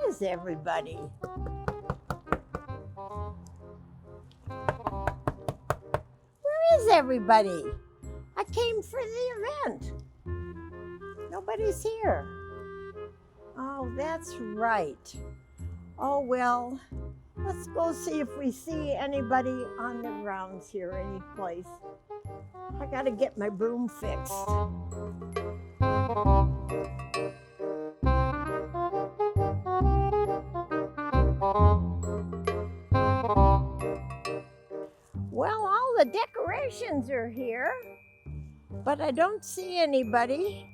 is everybody? Where is everybody? I came for the event. Nobody's here. Oh, that's right. Oh, well, let's go see if we see anybody on the grounds here any place. I gotta get my broom fixed. Well, all the decorations are here, but I don't see anybody.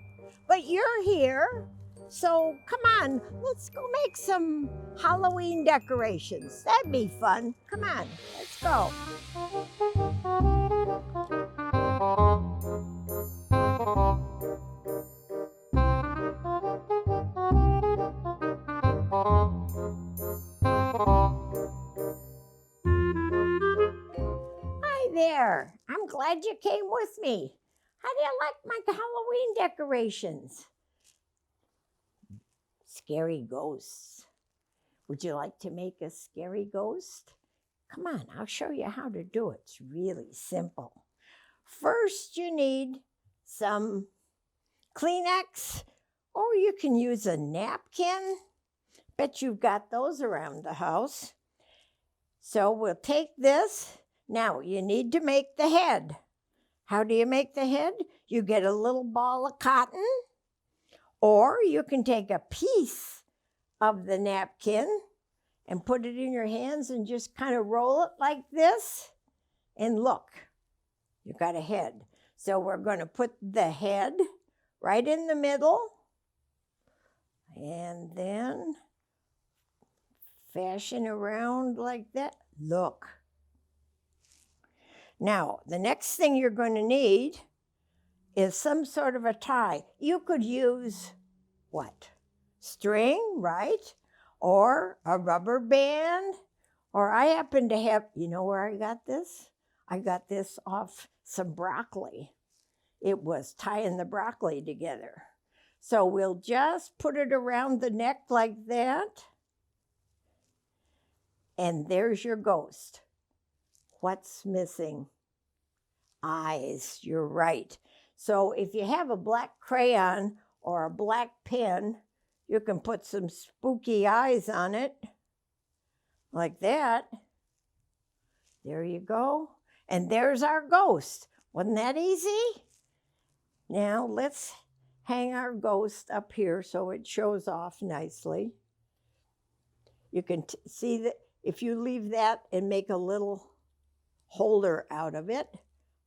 But you're here, so come on, let's go make some Halloween decorations. That'd be fun. Come on, let's go. Hi there, I'm glad you came with me. How do you like my Halloween decorations? Scary ghosts. Would you like to make a scary ghost? Come on, I'll show you how to do it. It's really simple. First, you need some Kleenex, or you can use a napkin. Bet you've got those around the house. So we'll take this. Now, you need to make the head. How do you make the head? You get a little ball of cotton, or you can take a piece of the napkin and put it in your hands and just kind of roll it like this. And look, you got a head. So we're going to put the head right in the middle and then fashion around like that. Look. Now, the next thing you're going to need is some sort of a tie. You could use what? String, right? Or a rubber band. Or I happen to have, you know where I got this? I got this off some broccoli. It was tying the broccoli together. So we'll just put it around the neck like that. And there's your ghost. What's missing? Eyes, you're right. So if you have a black crayon or a black pen, you can put some spooky eyes on it, like that. There you go. And there's our ghost. Wasn't that easy? Now let's hang our ghost up here so it shows off nicely. You can see that if you leave that and make a little holder out of it,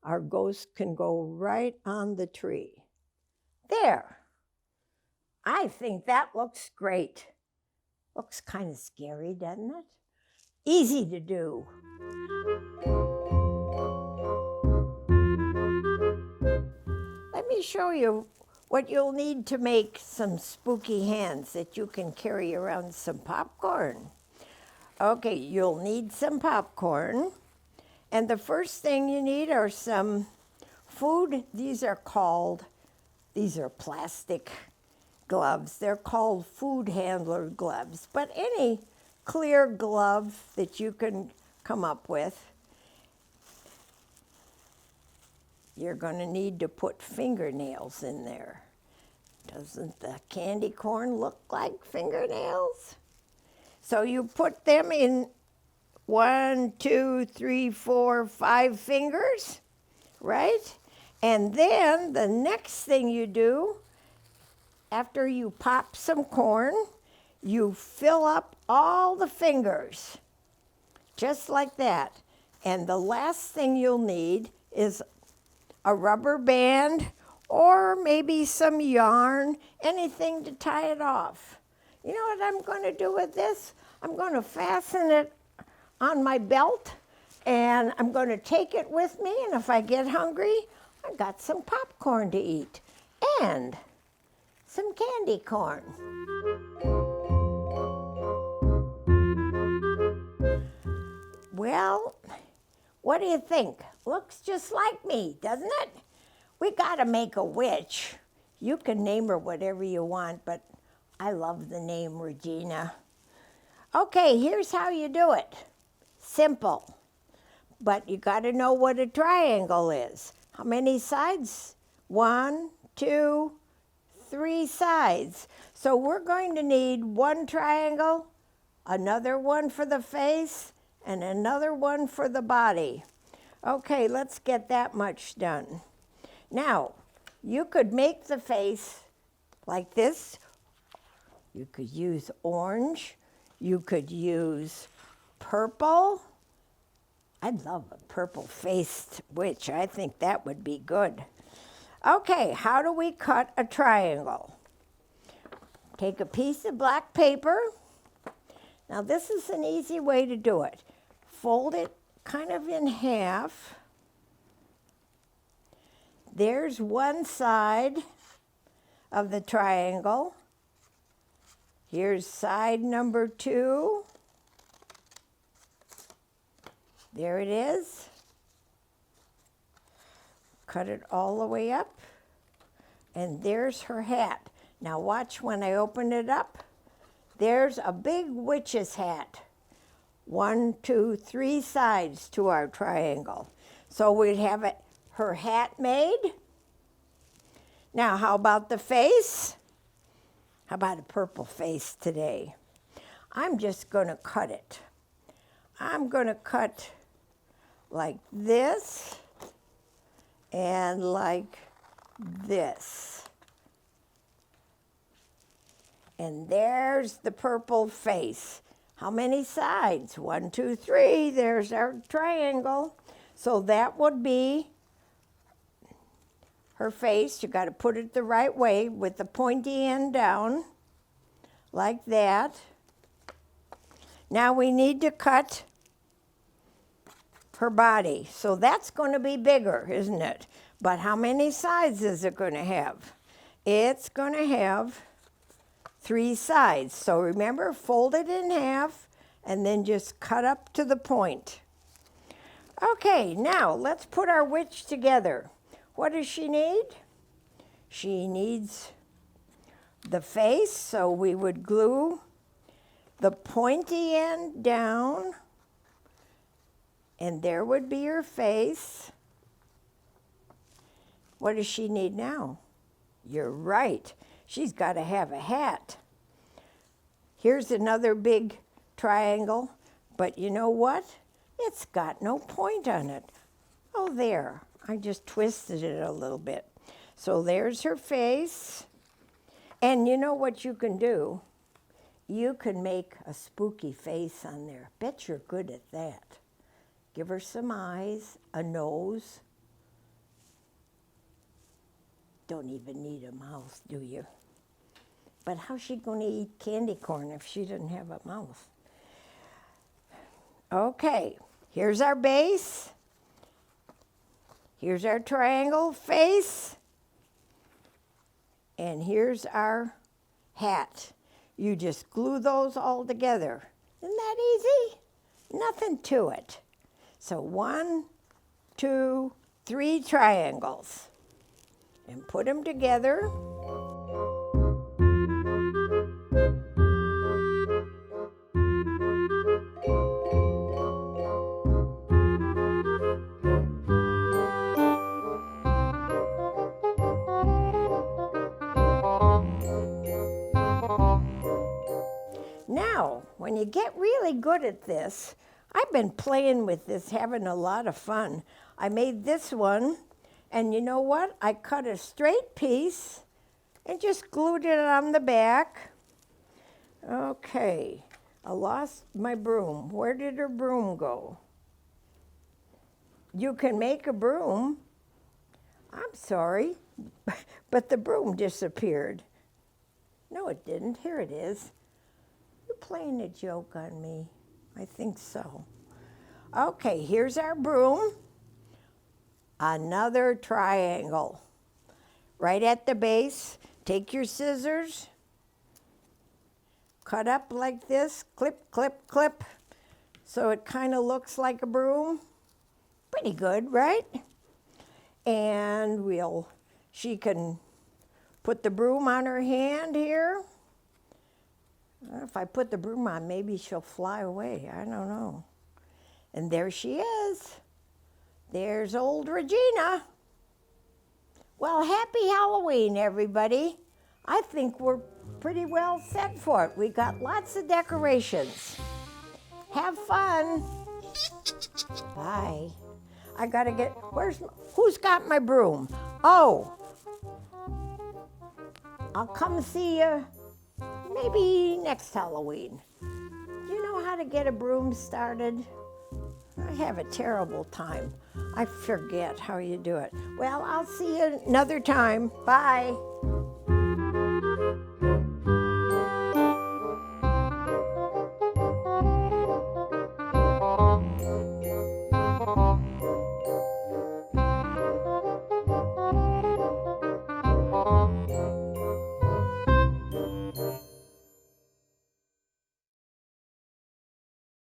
our ghost can go right on the tree. There. I think that looks great. Looks kind of scary, doesn't it? Easy to do. Let me show you what you'll need to make some spooky hands that you can carry around some popcorn. Okay, you'll need some popcorn. And the first thing you need are some food. These are plastic gloves. They're called food handler gloves, but any clear glove that you can come up with. You're going to need to put fingernails in there. Doesn't the candy corn look like fingernails? So you put them in 1, 2, 3, 4, 5 fingers, right? And then the next thing you do, after you pop some corn, you fill up all the fingers, just like that. And the last thing you'll need is a rubber band or maybe some yarn, anything to tie it off. You know what I'm going to do with this? I'm going to fasten it on my belt, and I'm going to take it with me, and if I get hungry, I got some popcorn to eat and some candy corn. Well, what do you think? Looks just like me, doesn't it? We got to make a witch. You can name her whatever you want, but I love the name Regina. Okay, here's how you do it. Simple, but you got to know what a triangle is. How many sides? 1, 2, 3 sides. So we're going to need one triangle, another one for the face, and another one for the body. Okay, let's get that much done. Now, you could make the face like this. You could use orange. You could use purple. I'd love a purple-faced witch. I think that would be good. Okay, how do we cut a triangle? Take a piece of black paper. Now this is an easy way to do it. Fold it kind of in half. There's one side of the triangle. Here's side number 2. There it is. Cut it all the way up. And there's her hat. Now watch when I open it up. There's a big witch's hat. 1, 2, 3 sides to our triangle. So we'd have her hat made. Now how about the face? How about a purple face today? I'm just going to cut it. I'm going to cut like this and like this. And there's the purple face. How many sides? 1, 2, 3. There's our triangle. So that would be her face. You got to put it the right way with the pointy end down, like that. Now we need to cut her body. So that's going to be bigger, isn't it? But how many sides is it going to have? It's going to have 3 sides. So remember, fold it in half and then just cut up to the point. Okay, now let's put our witch together. What does she need? She needs the face, so we would glue the pointy end down, and there would be her face. What does she need now? You're right. She's got to have a hat. Here's another big triangle, but you know what? It's got no point on it. Oh, there. I just twisted it a little bit. So there's her face. And you know what you can do? You can make a spooky face on there. Bet you're good at that. Give her some eyes, a nose. Don't even need a mouth, do you? But how's she going to eat candy corn if she doesn't have a mouth? Okay, here's our base. Here's our triangle face. And here's our hat. You just glue those all together. Isn't that easy? Nothing to it. So 1, 2, 3 triangles. And put them together. Now, when you get really good at this, I've been playing with this, having a lot of fun. I made this one, and you know what? I cut a straight piece and just glued it on the back. Okay, I lost my broom. Where did her broom go? You can make a broom. I'm sorry, but the broom disappeared. No, it didn't. Here it is. You're playing a joke on me. I think so. Okay, here's our broom. Another triangle. Right at the base, take your scissors, cut up like this, clip, clip, clip, so it kind of looks like a broom. Pretty good, right? And she can put the broom on her hand here, If I put the broom on, maybe she'll fly away. I don't know. And there she is. There's old Regina. Well, happy Halloween, everybody. I think we're pretty well set for it. We got lots of decorations. Have fun. Bye. I gotta get, who's got my broom? Oh, I'll come see you maybe next Halloween. Do you know how to get a broom started? I have a terrible time. I forget how you do it. Well, I'll see you another time. Bye.